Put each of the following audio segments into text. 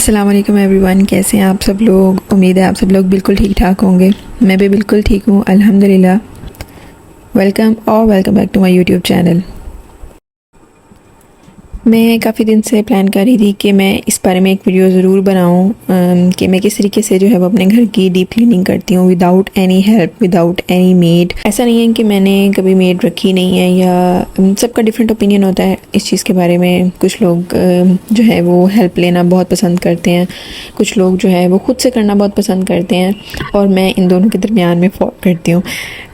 अस्सलाम वालेकुम एवरीवन, कैसे हैं आप सब लोग। उम्मीद है आप सब लोग बिल्कुल ठीक ठाक होंगे। मैं भी बिल्कुल ठीक हूँ अल्हम्दुलिल्लाह। Welcome back to my YouTube channel. मैं काफ़ी दिन से प्लान कर रही थी कि मैं इस बारे में एक वीडियो ज़रूर बनाऊं कि मैं किस तरीके से जो है वो अपने घर की डीप क्लीनिंग करती हूँ without any help, without any made. ऐसा नहीं है कि मैंने कभी मेड रखी नहीं है, या सबका डिफरेंट ओपिनियन होता है इस चीज़ के बारे में। कुछ लोग जो है वो हेल्प लेना बहुत पसंद करते हैं, कुछ लोग जो है वो ख़ुद से करना बहुत पसंद करते हैं, और मैं इन दोनों के दरमियान में फॉल करती हूँ।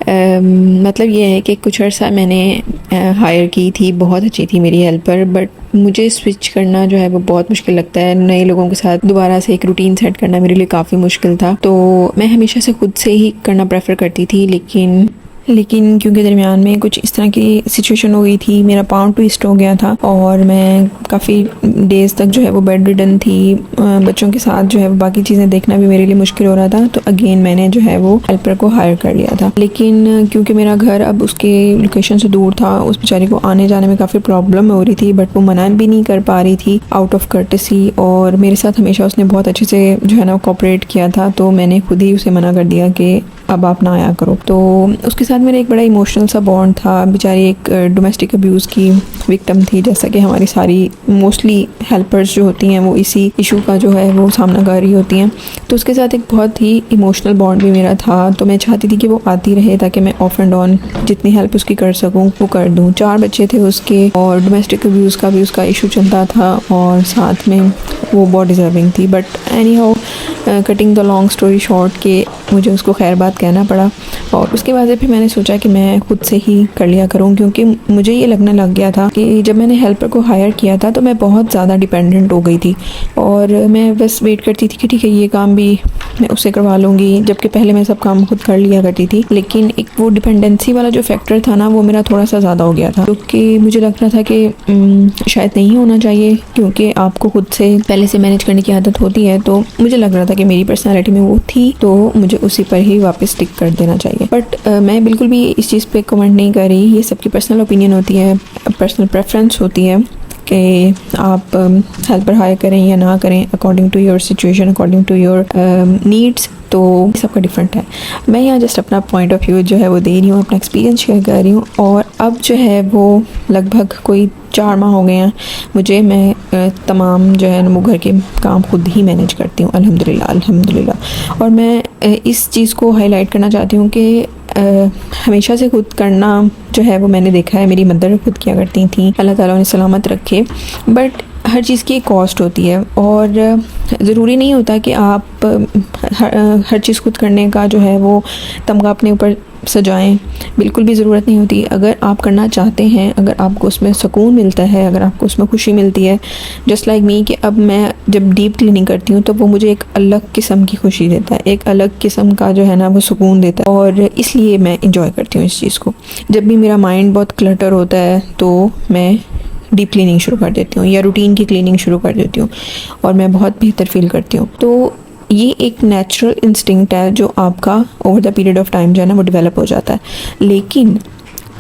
मतलब ये है कि कुछ अर्सा मैंने हायर की थी, बहुत अच्छी थी मेरी हेल्पर, बट मुझे स्विच करना जो है वो बहुत मुश्किल लगता है। नए लोगों के साथ दोबारा से एक रूटीन सेट करना मेरे लिए काफ़ी मुश्किल था, तो मैं हमेशा से खुद से ही करना प्रेफर करती थी। लेकिन क्योंकि दरमियान में कुछ इस तरह की सिचुएशन हो गई थी, मेरा पाँव ट्विस्ट हो गया था और मैं काफ़ी डेज़ तक जो है वो बेड रिडन थी। बच्चों के साथ जो है वो बाकी चीज़ें देखना भी मेरे लिए मुश्किल हो रहा था, तो अगेन मैंने जो है वो हेल्पर को हायर कर लिया था। लेकिन क्योंकि मेरा घर अब उसके लोकेशन से दूर था, उस बेचारी को आने जाने में काफ़ी प्रॉब्लम हो रही थी, बट वो मना भी नहीं कर पा रही थी आउट ऑफ कर्टेसी, और मेरे साथ हमेशा उसने बहुत अच्छे से जो है ना कोऑपरेट किया था। तो मैंने खुद ही उसे मना कर दिया कि अब आप ना आया करो। तो उसके साथ मेरा एक बड़ा इमोशनल सा बॉन्ड था। बेचारी एक डोमेस्टिक अब्यूज़ की विक्टिम थी, जैसा कि हमारी सारी मोस्टली हेल्पर्स जो होती हैं वो इसी इशू का जो है वो सामना कर रही होती हैं। तो उसके साथ एक बहुत ही इमोशनल बॉन्ड भी मेरा था। तो मैं चाहती थी कि वो आती रहे ताकि मैं ऑफ एंड ऑन जितनी हेल्प उसकी कर सकूँ वो कर दूँ। 4 बच्चे थे उसके, और डोमेस्टिक अब्यूज़ का भी उसका इशू चलता था, और साथ में वो बहुत डिज़र्विंग थी। But any how, cutting the long story short के मुझे उसको खैर बात कहना पड़ा, और उसके बाद फिर मैंने सोचा कि मैं खुद से ही कर लिया करूं, क्योंकि मुझे ये लगने लग गया था कि जब मैंने हेल्पर को हायर किया था तो मैं बहुत ज़्यादा डिपेंडेंट हो गई थी, और मैं बस वेट करती थी कि ठीक है ये काम भी मैं उससे करवा लूँगी, जबकि पहले मैं सब काम खुद कर लिया करती थी। लेकिन एक वो डिपेंडेंसी वाला जो फैक्टर था ना, वो मेरा थोड़ा सा ज़्यादा हो गया था, क्योंकि मुझे लग रहा था कि शायद नहीं होना चाहिए, क्योंकि आपको खुद से पहले से मैनेज करने की आदत होती है। तो मुझे लग रहा था कि मेरी पर्सनैलिटी में वो थी, तो मुझे उसी पर ही वापस स्टिक कर देना चाहिए। बट मैं बिल्कुल भी इस चीज़ पे कमेंट नहीं कर रही, ये सबकी पर्सनल ओपिनियन होती है, पर्सनल प्रेफरेंस होती है कि आप हेल्पर हायर करें या ना करें, according to your situation, according to your needs. तो सबका डिफरेंट है। मैं यहाँ जस्ट अपना पॉइंट ऑफ व्यू जो है वो दे रही हूँ, अपना एक्सपीरियंस शेयर कर रही हूँ। और अब जो है वो लगभग कोई 4 माह हो गए हैं मुझे। मैं तमाम जो है वो घर के काम खुद ही मैनेज करती हूँ अल्हम्दुलिल्लाह। और मैं इस चीज़ को हाईलाइट करना चाहती हूँ कि हमेशा से खुद करना जो है वो मैंने देखा है, मेरी मदर खुद किया करती थी, अल्लाह ताला उन्हें सलामत रखे। बट हर चीज़ की एक कॉस्ट होती है, और ज़रूरी नहीं होता कि आप हर चीज़ खुद करने का जो है वो तमगा अपने ऊपर सजाएं। बिल्कुल भी ज़रूरत नहीं होती। अगर आप करना चाहते हैं, अगर आपको उसमें सुकून मिलता है, अगर आपको उसमें खुशी मिलती है, जस्ट लाइक मी, कि अब मैं जब डीप क्लीनिंग करती हूँ तो वो मुझे एक अलग किस्म की खुशी देता है, एक अलग किस्म का जो है ना वो सुकून देता है, और इसलिए मैं इंजॉय करती हूँ इस चीज़ को। जब भी मेरा माइंड बहुत क्लटर होता है तो मैं डीप क्लीनिंग शुरू कर देती हूँ, या रूटीन की क्लीनिंग शुरू कर देती हूँ, और मैं बहुत बेहतर फील करती हूँ। तो ये एक नेचुरल इंस्टिंक्ट है जो आपका over the period of time जो है ना वो डेवलप हो जाता है। लेकिन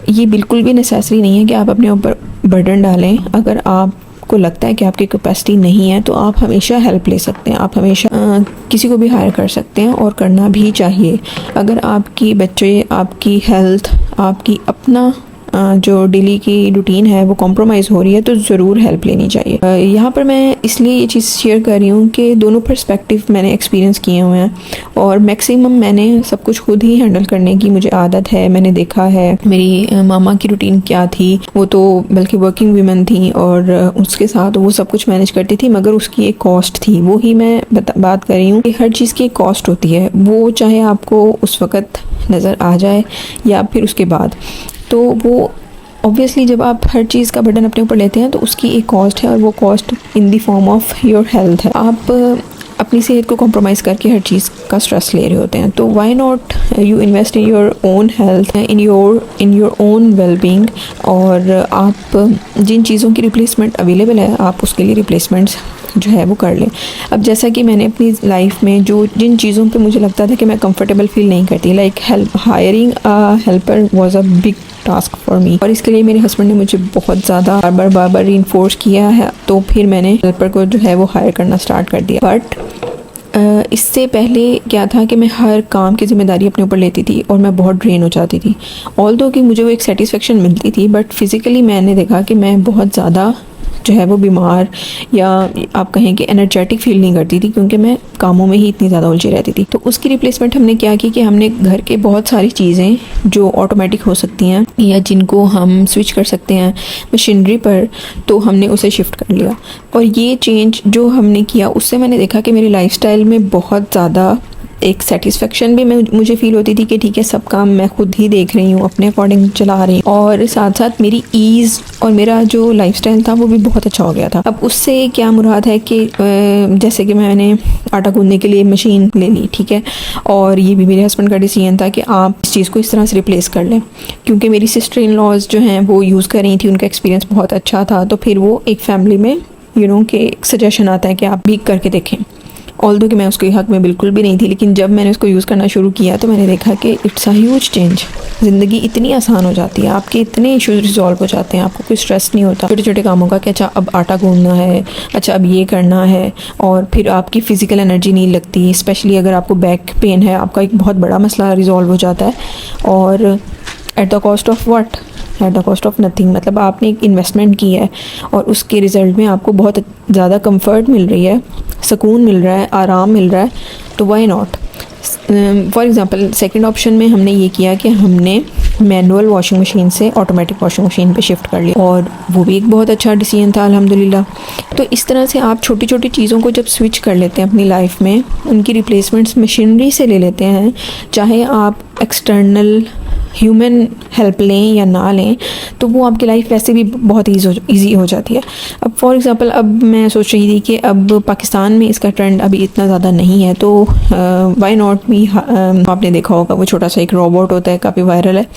ये बिल्कुल भी नेसेसरी नहीं है कि आप अपने ऊपर बर्डन डालें। अगर आपको लगता है कि आपकी कैपेसिटी नहीं है तो आप हमेशा हेल्प ले सकते हैं, आप हमेशा किसी को भी हायर कर सकते हैं, और करना भी चाहिए। अगर आपकी बच्चे, आपकी हेल्थ, आपकी अपना जो डेली की रूटीन है वो कॉम्प्रोमाइज़ हो रही है तो ज़रूर हेल्प लेनी चाहिए। यहाँ पर मैं इसलिए ये चीज़ शेयर कर रही हूँ कि दोनों पर्सपेक्टिव मैंने एक्सपीरियंस किए हुए हैं, और मैक्सिमम मैंने सब कुछ खुद ही हैंडल करने की मुझे आदत है। मैंने देखा है मेरी मामा की रूटीन क्या थी, वो तो बल्कि वर्किंग वीमेन थी, और उसके साथ वो सब कुछ मैनेज करती थी, मगर उसकी एक कॉस्ट थी। वो ही मैं बात कर रही हूँ कि हर चीज़ की एक कॉस्ट होती है, वो चाहे आपको उस वक़्त नज़र आ जाए या फिर उसके बाद। तो वो ऑब्वियसली जब आप हर चीज़ का बर्डन अपने ऊपर लेते हैं तो उसकी एक कॉस्ट है, और वो cost in the form of your health है। आप अपनी सेहत को कॉम्प्रोमाइज़ करके हर चीज़ का स्ट्रेस ले रहे होते हैं, तो why not you invest in your own health, in your own wellbeing. और आप जिन चीज़ों की रिप्लेसमेंट अवेलेबल है आप उसके लिए रिप्लेसमेंट्स जो है वो कर लें। अब जैसा कि मैंने अपनी लाइफ में जिन चीज़ों पे मुझे लगता था कि मैं कंफर्टेबल फील नहीं करती, like hiring a helper was a big task for me, और इसके लिए मेरे हस्बैंड ने मुझे बहुत ज़्यादा बार बार रीइंफोर्स किया है, तो फिर मैंने हेल्पर को जो है वो हायर करना स्टार्ट कर दिया। बट इससे पहले क्या था कि मैं हर काम की ज़िम्मेदारी अपने ऊपर लेती थी और मैं बहुत ड्रेन हो जाती थी। ऑल्दो कि मुझे वो एक सेटिस्फेक्शन मिलती थी, बट फिज़िकली मैंने देखा कि मैं बहुत ज़्यादा जो है वो बीमार, या आप कहें कि एनर्जेटिक फील नहीं करती थी, क्योंकि मैं कामों में ही इतनी ज़्यादा उलझी रहती थी। तो उसकी रिप्लेसमेंट हमने क्या की कि हमने घर के बहुत सारी चीज़ें जो ऑटोमेटिक हो सकती हैं या जिनको हम स्विच कर सकते हैं मशीनरी पर, तो हमने उसे शिफ्ट कर लिया। और ये चेंज जो हमने किया उससे मैंने देखा कि मेरी लाइफस्टाइल में बहुत ज़्यादा एक सेटिस्फेक्शन भी मुझे फील होती थी कि ठीक है, सब काम मैं खुद ही देख रही हूँ, अपने अकॉर्डिंग चला रही हूँ, और साथ साथ मेरी ईज़ और मेरा जो लाइफस्टाइल था वो भी बहुत अच्छा हो गया था। अब उससे क्या मुराद है कि जैसे कि मैंने आटा गूंदने के लिए मशीन ले ली, ठीक है, और ये भी मेरे हस्बैंड का डिसीजन था कि आप इस चीज़ को इस तरह से रिप्लेस कर लें, क्योंकि मेरी सिस्टर इन लॉज जो हैं वो यूज़ कर रही थी, उनका एक्सपीरियंस बहुत अच्छा था। तो फिर वो एक फैमिली में के सजेशन आता है कि आप भी करके देखें। ऑल्दो कि मैं उसके हक में बिल्कुल भी नहीं थी, लेकिन जब मैंने उसको यूज़ करना शुरू किया तो मैंने देखा कि इट्स अ ह्यूज चेंज। ज़िंदगी इतनी आसान हो जाती है, आपके इतने इश्यूज रिजॉल्व हो जाते हैं, आपको कोई स्ट्रेस नहीं होता छोटे छोटे कामों का कि अच्छा अब आटा गूंदना है, अच्छा अब ये करना है, और फिर आपकी फ़िज़िकल एनर्जी नहीं लगती। स्पेशली अगर आपको बैक पेन है, आपका एक बहुत बड़ा मसला रिजॉल्व हो जाता है, और at the cost of what, at the cost of nothing. मतलब आपने एक इन्वेस्टमेंट की है और उसके रिज़ल्ट में आपको बहुत ज़्यादा कंफर्ट मिल रही है, सुकून मिल रहा है, आराम मिल रहा है, तो why not. For example second option में हमने ये किया कि हमने मैनुअल वॉशिंग मशीन से ऑटोमेटिक वॉशिंग मशीन पे शिफ्ट कर लिया, और वो भी एक बहुत अच्छा डिसीजन था अल्हम्दुलिल्लाह। तो इस तरह से आप छोटी छोटी चीज़ों को जब स्विच कर लेते हैं अपनी लाइफ में, उनकी रिप्लेसमेंट्स मशीनरी से ले लेते हैं, चाहे आप एक्सटर्नल ह्यूमन हेल्प लें या ना लें, तो वो आपकी लाइफ वैसे भी बहुत ईजी हो जाती है। अब फॉर एग्ज़ाम्पल अब मैं सोच रही थी कि अब पाकिस्तान में इसका ट्रेंड अभी इतना ज़्यादा नहीं है, तो वाई नॉट मी, आपने देखा होगा वो छोटा सा एक रोबोट होता है, काफ़ी वायरल है,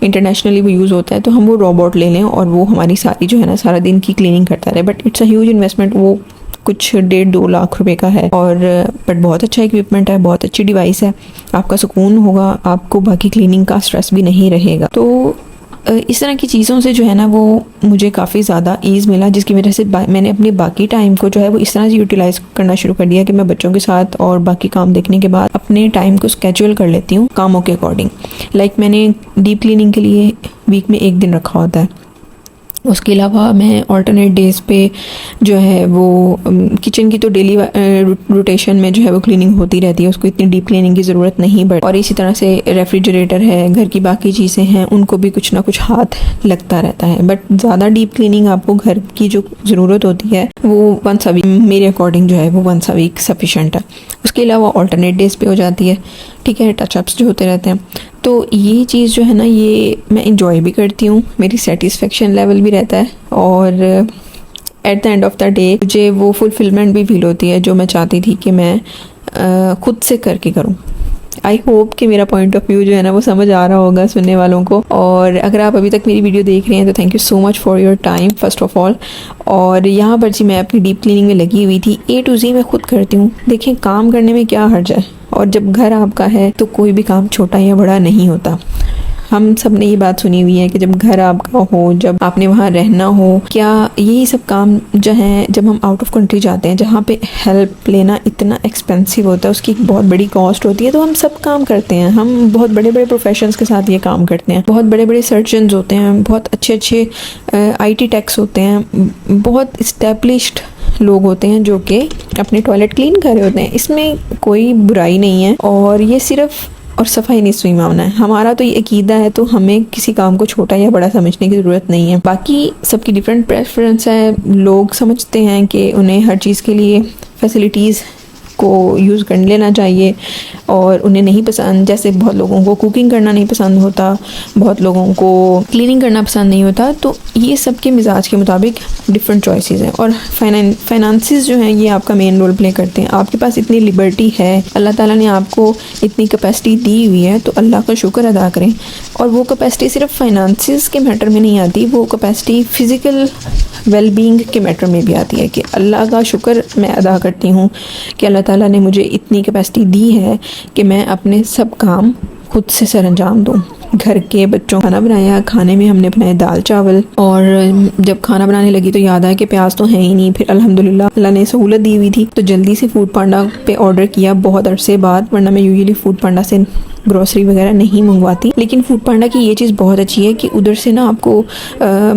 इंटरनेशनली वो यूज़ होता है, तो हम वो रोबोट ले लें और वो हमारी सारी जो है ना सारा दिन की क्लीनिंग करता रहे। But it's a huge investment, वो कुछ 1.5-2 लाख रुपए का है, और बट बहुत अच्छा इक्विपमेंट है, बहुत अच्छी डिवाइस है, आपका सुकून होगा, आपको बाकी क्लीनिंग का स्ट्रेस भी नहीं रहेगा। तो इस तरह की चीज़ों से जो है ना वो मुझे काफ़ी ज़्यादा ईज़ मिला, जिसकी वजह से मैंने अपने बाकी टाइम को जो है वो इस तरह से यूटिलाइज़ करना शुरू कर दिया कि मैं बच्चों के साथ और बाकी काम देखने के बाद अपने टाइम को स्केड्यूल कर लेती हूँ कामों के अकॉर्डिंग। लाइक मैंने डीप क्लीनिंग के लिए वीक में 1 दिन रखा होता है, उसके अलावा मैं ऑल्टरनेट डेज़ पे जो है वो किचन की तो डेली रोटेशन में जो है वो क्लीनिंग होती रहती है, उसको इतनी डीप क्लीनिंग की ज़रूरत नहीं। बट और इसी तरह से रेफ्रिजरेटर है, घर की बाकी चीज़ें हैं, उनको भी कुछ ना कुछ हाथ लगता रहता है। बट ज़्यादा डीप क्लीनिंग आपको घर की जो ज़रूरत होती है वो वंस अ वीक, मेरे अकॉर्डिंग जो है वो वंस अ वीक सफिशेंट है। उसके अलावा ऑल्टरनेट डेज़ पे हो जाती है, ठीक है, टचअप्स जो होते रहते हैं। तो ये चीज़ जो है ना ये मैं इंजॉय भी करती हूँ, मेरी सेटिस्फेक्शन लेवल भी रहता है, और at the end of the day मुझे वो फुलफिलमेंट भी फील होती है जो मैं चाहती थी कि मैं खुद से करके करूँ। आई होप कि मेरा पॉइंट ऑफ व्यू जो है ना वो समझ आ रहा होगा सुनने वालों को। और अगर आप अभी तक मेरी वीडियो देख रहे हैं तो thank you so much for your time first of all. और यहाँ पर जी मैं अपनी डीप क्लीनिंग में लगी हुई थी, A to Z मैं खुद करती हूँ। देखें, काम करने में क्या हर्ज है, और जब घर आपका है तो कोई भी काम छोटा या बड़ा नहीं होता। हम सब ने ये बात सुनी हुई है कि जब घर आपका हो, जब आपने वहाँ रहना हो, क्या यही सब काम जो हैं जब हम आउट ऑफ कंट्री जाते हैं जहाँ पे हेल्प लेना इतना एक्सपेंसिव होता है, उसकी एक बहुत बड़ी कॉस्ट होती है, तो हम सब काम करते हैं। हम बहुत बड़े बड़े प्रोफेशंस के साथ ये काम करते हैं, बहुत बड़े बड़े सर्जन्स होते हैं, बहुत अच्छे अच्छे IT टेक्स होते हैं, बहुत इस्टेब्लिश्ड लोग होते हैं जो कि अपने टॉयलेट क्लीन कर रहे होते हैं। इसमें कोई बुराई नहीं है, और ये सिर्फ और सफाई निस्फ़ी मामला है। हमारा तो ये अकीदा है, तो हमें किसी काम को छोटा या बड़ा समझने की ज़रूरत नहीं है। बाकी सबकी डिफरेंट प्रेफरेंस है। लोग समझते हैं कि उन्हें हर चीज़ के लिए फैसिलिटीज़ को यूज़ कर लेना चाहिए। और उन्हें नहीं पसंद, जैसे बहुत लोगों को कुकिंग करना नहीं पसंद होता, बहुत लोगों को क्लीनिंग करना पसंद नहीं होता, तो ये सब के मिजाज के मुताबिक डिफरेंट चॉइसेस हैं। और फाइनेंसिस जो हैं ये आपका मेन रोल प्ले करते हैं। आपके पास इतनी लिबर्टी है, अल्लाह ताला ने आपको इतनी कैपेसिटी दी हुई है, तो अल्लाह का शुक्र अदा करें। और वो कैपेसिटी सिर्फ फाइनेंसिस के मैटर में नहीं आती, वो कैपेसिटी फ़िज़िकल वेलबींग के मैटर में भी आती है कि अल्लाह का शुक्र मैं अदा करती हूँ कि अल्लाह ताला ने मुझे इतनी कैपेसिटी दी है कि मैं अपने सब काम खुद से सरअंजाम दूँ। घर के बच्चों खाना बनाया, खाने में हमने बनाए दाल चावल, और जब खाना बनाने लगी तो याद आया कि प्याज तो है ही नहीं। फिर अल्हम्दुलिल्लाह अल्लाह ने सहूलत दी हुई थी तो जल्दी से फूड पांडा पे ऑर्डर किया बहुत अरसे बाद, वरना मैं यूजुअली फूड पांडा से ग्रोसरी वगैरह नहीं मंगवाती। लेकिन फूड पांडा की ये चीज़ बहुत अच्छी है कि उधर से ना आपको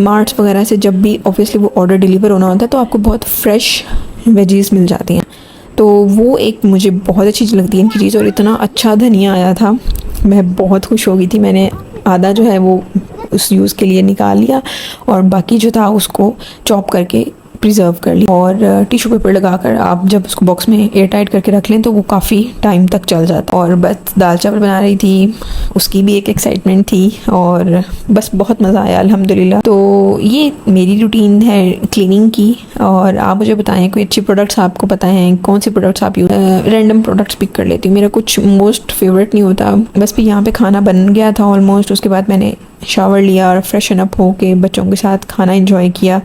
मार्ट्स वगैरह से जब भी ऑब्वियसली वो ऑर्डर डिलीवर होना होता है तो आपको बहुत फ्रेश वेजीज़ मिल जाती हैं। तो वो एक मुझे बहुत अच्छी लगती है इनकी चीज़। और इतना अच्छा धनिया आया था, मैं बहुत खुश हो गई थी। मैंने आधा जो है वो उस यूज़ के लिए निकाल लिया और बाकी जो था उसको चॉप करके प्रिजर्व कर ली। और टिश्यू पेपर लगाकर आप जब उसको बॉक्स में एयर टाइट करके रख लें तो वो काफ़ी टाइम तक चल जाता। और बस दाल चावल बना रही थी, उसकी भी एक एक्साइटमेंट थी और बस बहुत मज़ा आया अल्हम्दुलिल्लाह। तो ये मेरी रूटीन है क्लीनिंग की। और आप मुझे बताएं कोई अच्छी प्रोडक्ट्स आपको पता हैं, कौन से प्रोडक्ट्स आप यूज़। रैंडम प्रोडक्ट्स पिक कर लेती हूँ, मेरा कुछ मोस्ट फेवरेट नहीं होता। बस भी यहाँ पे खाना बन गया था ऑलमोस्ट, उसके बाद मैंने शावर लिया और फ्रेशन अप होके बच्चों के साथ खाना एंजॉय किया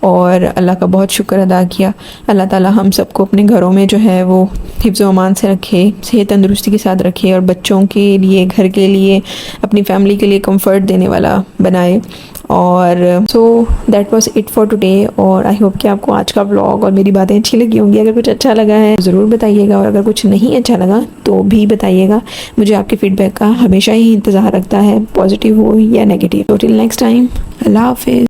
और अल्लाह का बहुत शुक्र अदा किया। अल्लाह ताला हम सबको अपने घरों में जो है वो हिफ्ज़ व अमान से रखे, सेहत तंदुरुस्ती के साथ रखे और बच्चों के लिए, घर के लिए, अपनी फैमिली के लिए कंफर्ट देने वाला बनाए। और so that was it for today. और आई होप कि आपको आज का व्लॉग और मेरी बातें अच्छी लगी होंगी। अगर कुछ अच्छा लगा है ज़रूर बताइएगा और अगर कुछ नहीं अच्छा लगा तो भी बताइएगा। मुझे आपके फीडबैक का हमेशा ही इंतज़ार रखता है, पॉजिटिव हो या नेगेटिव। तो टिल नेक्स्ट टाइम, अल्लाह हाफिज़।